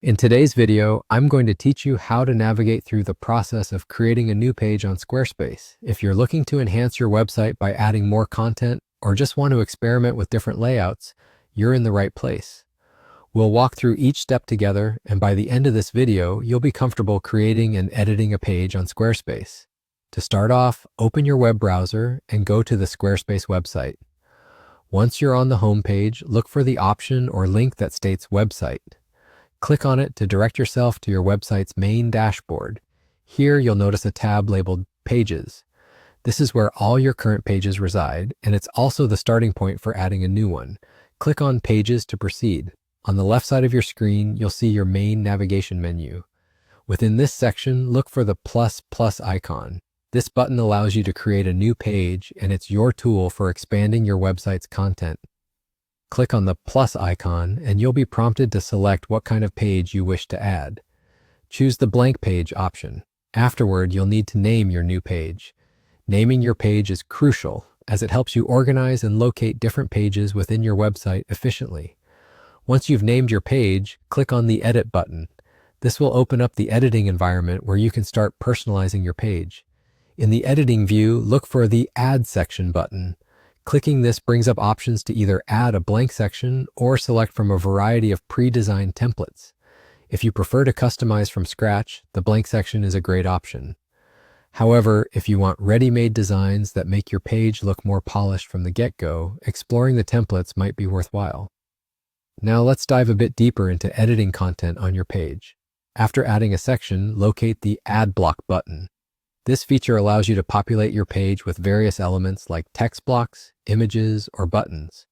In today's video, I'm going to teach you how to navigate through the process of creating a new page on Squarespace. If you're looking to enhance your website by adding more content or just want to experiment with different layouts, you're in the right place. We'll walk through each step together, and by the end of this video, you'll be comfortable creating and editing a page on Squarespace. To start off, open your web browser and go to the Squarespace website. Once you're on the home page, look for the option or link that states Website. Click on it to direct yourself to your website's main dashboard. Here you'll notice a tab labeled Pages. This is where all your current pages reside, and it's also the starting point for adding a new one. Click on Pages to proceed. On the left side of your screen, you'll see your main navigation menu. Within this section, look for the plus icon. This button allows you to create a new page, and it's your tool for expanding your website's content. Click on the plus icon and you'll be prompted to select what kind of page you wish to add. Choose the blank page option. Afterward, you'll need to name your new page. Naming your page is crucial as it helps you organize and locate different pages within your website efficiently. Once you've named your page, click on the Edit button. This will open up the editing environment where you can start personalizing your page. In the editing view, look for the Add section button. Clicking this brings up options to either add a blank section or select from a variety of pre-designed templates. If you prefer to customize from scratch, the blank section is a great option. However, if you want ready-made designs that make your page look more polished from the get-go, exploring the templates might be worthwhile. Now let's dive a bit deeper into editing content on your page. After adding a section, locate the Add Block button. This feature allows you to populate your page with various elements like text blocks, images, or buttons.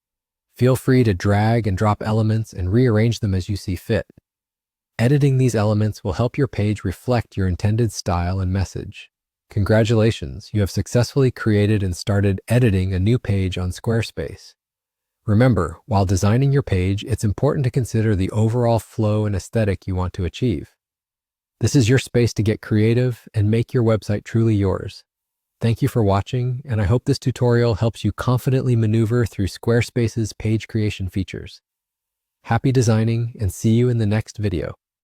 Feel free to drag and drop elements and rearrange them as you see fit. Editing these elements will help your page reflect your intended style and message. Congratulations, you have successfully created and started editing a new page on Squarespace. Remember, while designing your page, it's important to consider the overall flow and aesthetic you want to achieve. This is your space to get creative and make your website truly yours. Thank you for watching, and I hope this tutorial helps you confidently maneuver through Squarespace's page creation features. Happy designing, and see you in the next video.